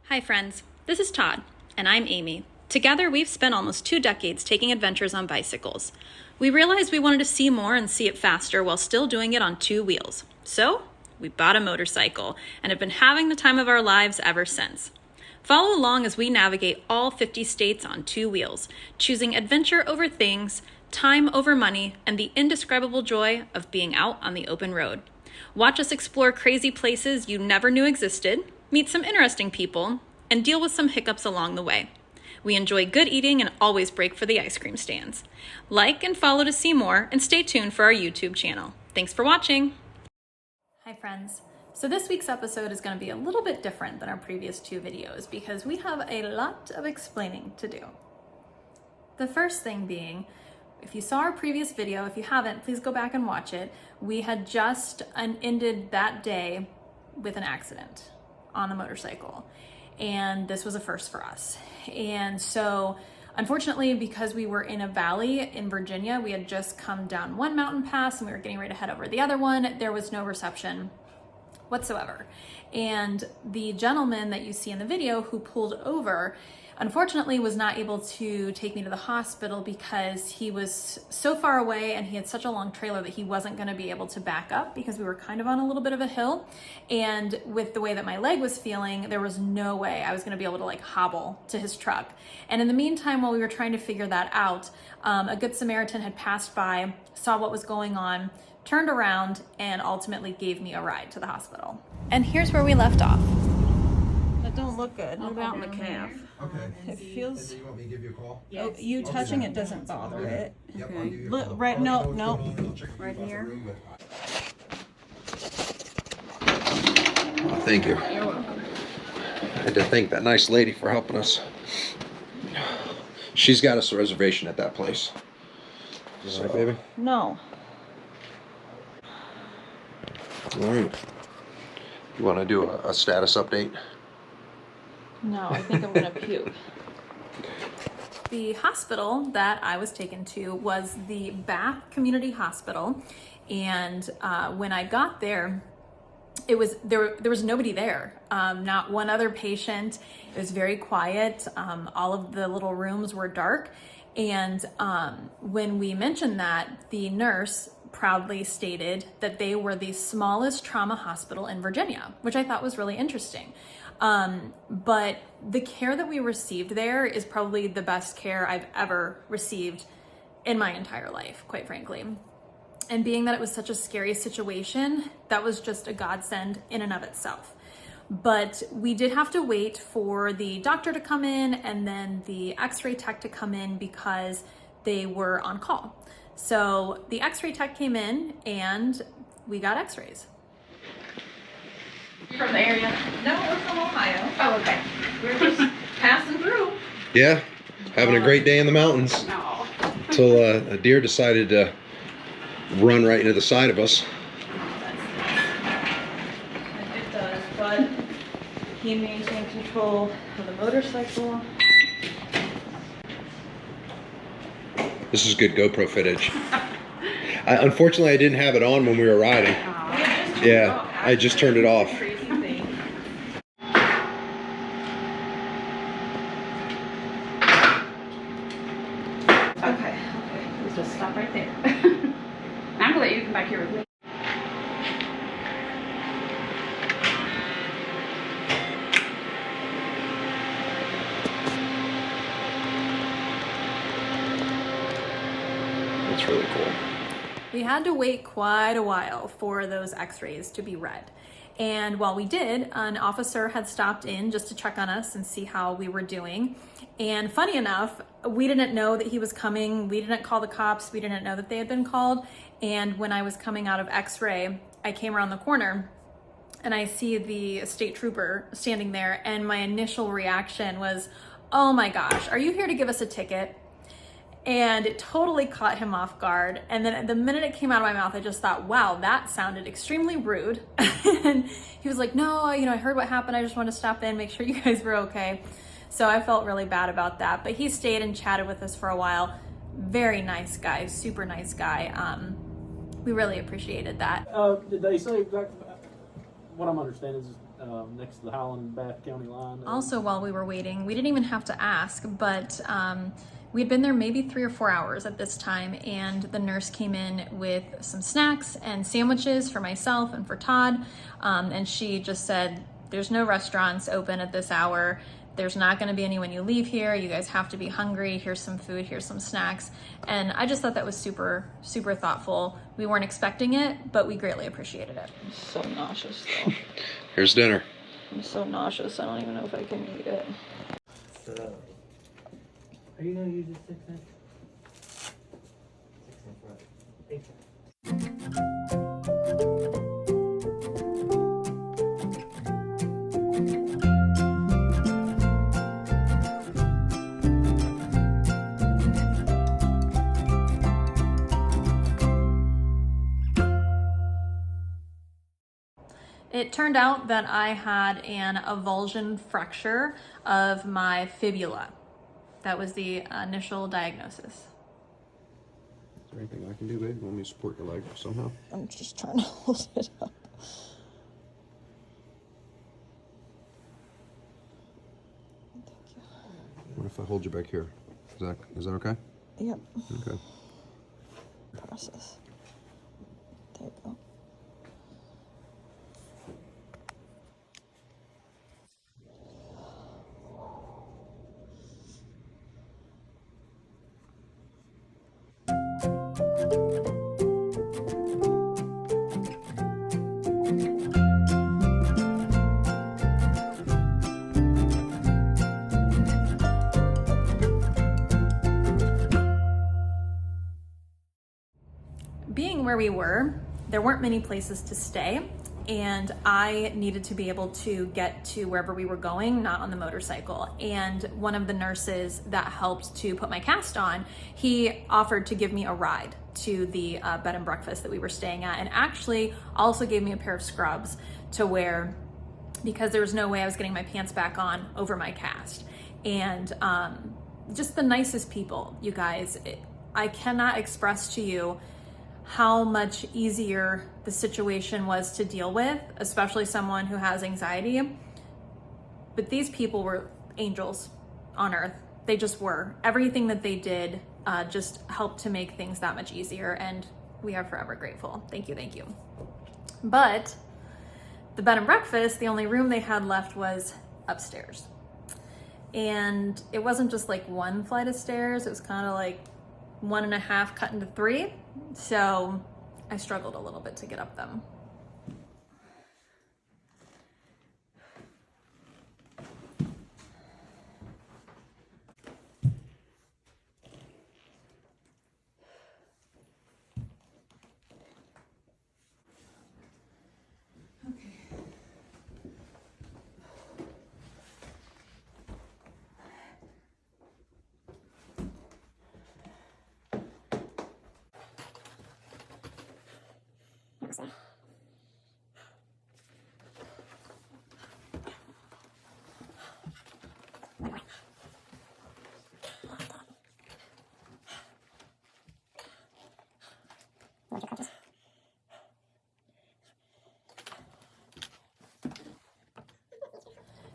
Hi friends, this is Todd, and I'm Amy. Together, we've spent almost 2 decades taking adventures on bicycles. We realized we wanted to see more and see it faster while still doing it on 2 wheels. So, we bought a motorcycle and have been having the time of our lives ever since. Follow along as we navigate all 50 states on 2 wheels, choosing adventure over things, time over money, and the indescribable joy of being out on the open road. Watch us explore crazy places you never knew existed, meet some interesting people, and deal with some hiccups along the way. We enjoy good eating and always break for the ice cream stands. Like and follow to see more, and stay tuned for our YouTube channel. Thanks for watching. Hi friends. So this week's episode is going to be a little bit different than our previous 2 videos because we have a lot of explaining to do. The first thing being, if you saw our previous video, if you haven't, please go back and watch it. We had just ended that day with an accident on a motorcycle. And this was a first for us. And so unfortunately, because we were in a valley in Virginia, we had just come down one mountain pass and we were getting ready to head over the other one. There was no reception whatsoever. And the gentleman that you see in the video who pulled over, unfortunately was not able to take me to the hospital because he was so far away and he had such a long trailer that he wasn't going to be able to back up because we were kind of on a little bit of a hill. And with the way that my leg was feeling, there was no way I was going to be able to like hobble to his truck. And in the meantime, while we were trying to figure that out, a good Samaritan had passed by, saw what was going on, turned around, and ultimately gave me a ride to the hospital. And here's where we left off. That don't look good. What about in the calf? Okay. It feels. You want me to give you a call? Oh, you touching it doesn't bother it. Yep, I'll give you a Look, call. right- I'll no, let you know no. what's going on. I'll check Right you out the here. room, but- Thank you. I had to thank that nice lady for helping us. She's got us a reservation at that place. Is that right, baby? No. All right. You want to do a status update? No, I think I'm gonna puke. The hospital that I was taken to was the Bath Community Hospital, and when I got there, it was there was nobody there, not one other patient. It was very quiet. All of the little rooms were dark, and when we mentioned that, the nurse proudly stated that they were the smallest trauma hospital in Virginia, which I thought was really interesting. But the care that we received there is probably the best care I've ever received in my entire life, quite frankly. And being that it was such a scary situation, that was just a godsend in and of itself. But we did have to wait for the doctor to come in and then the x-ray tech to come in because they were on call. So the x-ray tech came in and we got x-rays. From the area? No, we're from Ohio. Oh, okay. We're just passing through. Yeah. Having a great day in the mountains. No. Until a deer decided to run right into the side of us. It does, but he maintained control of the motorcycle. This is good GoPro footage. Unfortunately, I didn't have it on when we were riding. Yeah, I just turned it off. Crazy thing. Okay. Let's just stop right there. I'm gonna let you come back here with me. That's really cool. We had to wait quite a while for those x-rays to be read. And while we did, an officer had stopped in just to check on us and see how we were doing. And funny enough, we didn't know that he was coming. We didn't call the cops. We didn't know that they had been called. And when I was coming out of x-ray, I came around the corner and I see the state trooper standing there. And my initial reaction was, oh my gosh, are you here to give us a ticket? And it totally caught him off guard. And then the minute it came out of my mouth, I just thought, wow, that sounded extremely rude. And he was like, no, I heard what happened. I just wanted to stop in, make sure you guys were okay. So I felt really bad about that. But he stayed and chatted with us for a while. Very nice guy, super nice guy. We really appreciated that. Did they say, like, what I'm understanding is next to the Highland Bath County line. Also, while we were waiting, we didn't even have to ask, but we'd been there maybe 3 or 4 hours at this time, and the nurse came in with some snacks and sandwiches for myself and for Todd, and she just said, there's no restaurants open at this hour. There's not going to be any when you leave here. You guys have to be hungry. Here's some food. Here's some snacks. And I just thought that was super, super thoughtful. We weren't expecting it, but we greatly appreciated it. I'm so nauseous though. Here's dinner. I'm so nauseous. I don't even know if I can eat it. So, are you gonna use this 6-inch? 6-inch, right? Thank you. It turned out that I had an avulsion fracture of my fibula. That was the initial diagnosis. Is there anything I can do, babe? You want me to support your leg somehow? I'm just trying to hold it up. Thank you. What if I hold you back here? Is that okay? Yep. Okay. Process. There you go. Being where we were, there weren't many places to stay, and I needed to be able to get to wherever we were going, not on the motorcycle. And one of the nurses that helped to put my cast on, he offered to give me a ride to the bed and breakfast that we were staying at, and actually also gave me a pair of scrubs to wear because there was no way I was getting my pants back on over my cast. And just the nicest people, you guys. I cannot express to you how much easier the situation was to deal with, especially someone who has anxiety. But these people were angels on earth. They just were. Everything that they did just helped to make things that much easier, and we are forever grateful. Thank you, thank you. But the bed and breakfast, the only room they had left was upstairs. And it wasn't just like one flight of stairs, it was kind of like 1.5 cut into 3. So I struggled a little bit to get up them.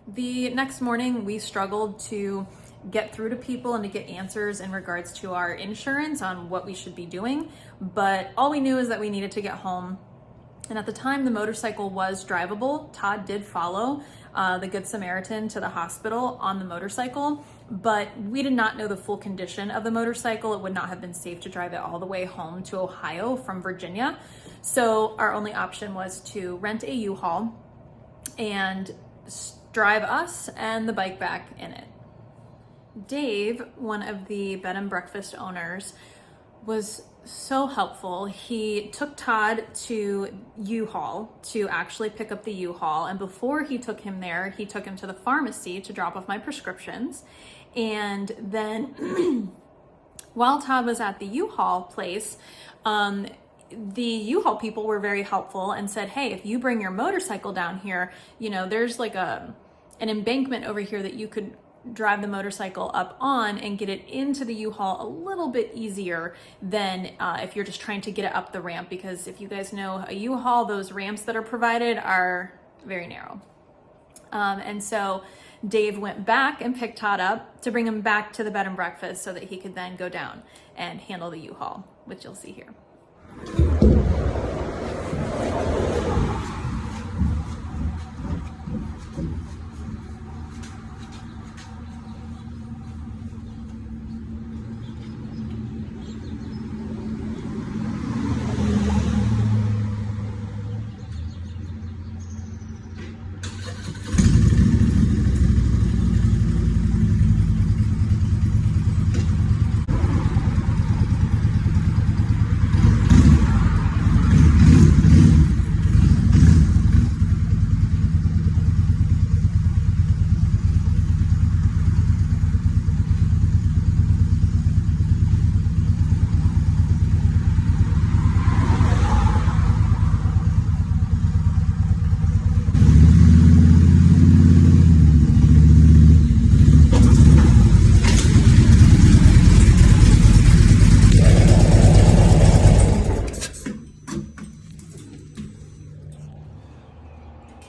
The next morning, we struggled to get through to people and to get answers in regards to our insurance on what we should be doing. But all we knew is that we needed to get home. And at the time, the motorcycle was drivable. Todd did follow the Good Samaritan to the hospital on the motorcycle, but we did not know the full condition of the motorcycle. It would not have been safe to drive it all the way home to Ohio from Virginia. So our only option was to rent a U-Haul and drive us and the bike back in it. Dave, one of the bed and breakfast owners, was so helpful. He took Todd to U-Haul to actually pick up the U-Haul, and before he took him there, he took him to the pharmacy to drop off my prescriptions. And then while Todd was at the U-Haul place, the U-Haul people were very helpful and said, hey, if you bring your motorcycle down here, you know, there's like an embankment over here that you could drive the motorcycle up on and get it into the U-Haul a little bit easier than if you're just trying to get it up the ramp, because if you guys know a U-Haul, those ramps that are provided are very narrow. And so Dave went back and picked Todd up to bring him back to the bed and breakfast so that he could then go down and handle the U-Haul, which you'll see here.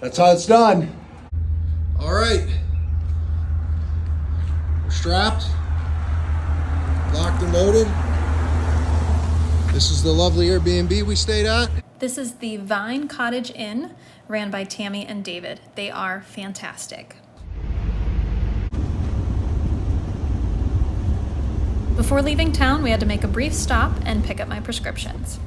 That's how it's done. All right. We're strapped, locked and loaded. This is the lovely Airbnb we stayed at. This is the Vine Cottage Inn, ran by Tammy and David. They are fantastic. Before leaving town, we had to make a brief stop and pick up my prescriptions.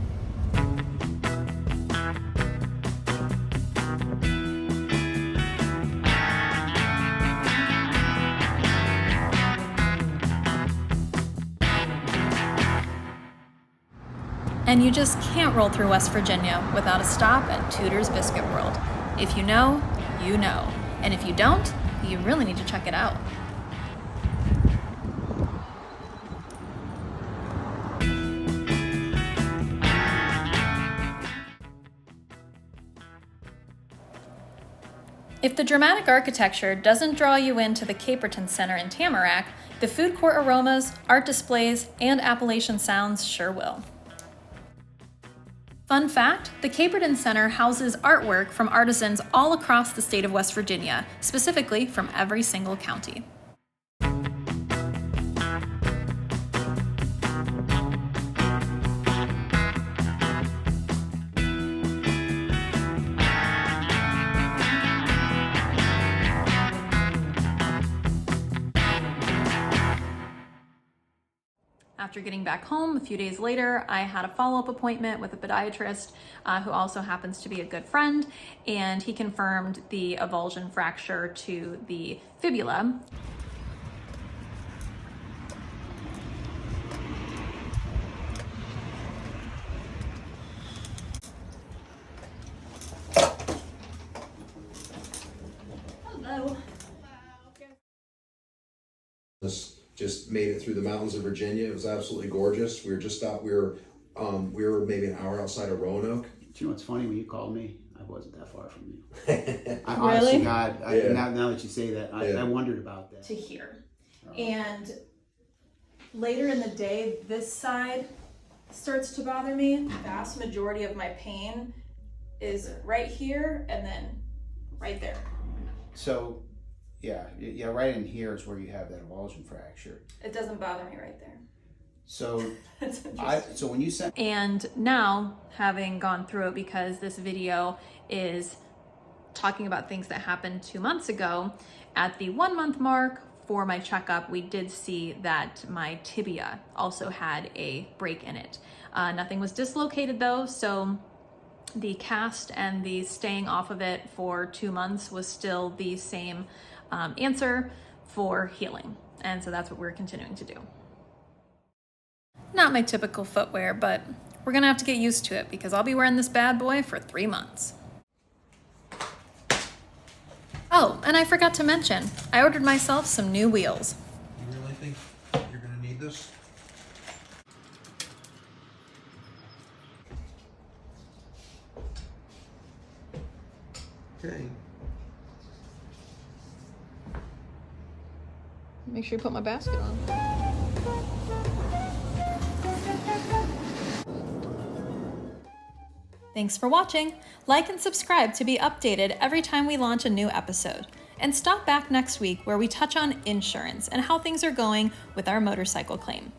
And you just can't roll through West Virginia without a stop at Tudor's Biscuit World. If you know, you know. And if you don't, you really need to check it out. If the dramatic architecture doesn't draw you into the Caperton Center in Tamarack, the food court aromas, art displays, and Appalachian sounds sure will. Fun fact, the Caperton Center houses artwork from artisans all across the state of West Virginia, specifically from every single county. After getting back home a few days later, I had a follow-up appointment with a podiatrist who also happens to be a good friend, and he confirmed the avulsion fracture to the fibula. Hello. Just made it through the mountains of Virginia. It was absolutely gorgeous. We were just out. We were maybe an hour outside of Roanoke. Do you know what's funny? When you called me, I wasn't that far from you. I Really? honestly, God, Yeah. now that you say that, I wondered about that. To here. And later in the day, this side starts to bother me. The vast majority of my pain is right here and then right there. So, yeah, right in here is where you have that avulsion fracture. It doesn't bother me right there. So, It's interesting. so when you sent And now, having gone through it, because this video is talking about things that happened 2 months ago, at the 1 month mark for my checkup, we did see that my tibia also had a break in it. Nothing was dislocated though, so the cast and the staying off of it for 2 months was still the same answer for healing. And so that's what we're continuing to do. Not my typical footwear, but we're gonna have to get used to it because I'll be wearing this bad boy for 3 months. Oh, and I forgot to mention, I ordered myself some new wheels. You really think you're gonna need this? Okay. Make sure you put my basket on. Thanks for watching. Like and subscribe to be updated every time we launch a new episode. And stop back next week where we touch on insurance and how things are going with our motorcycle claim.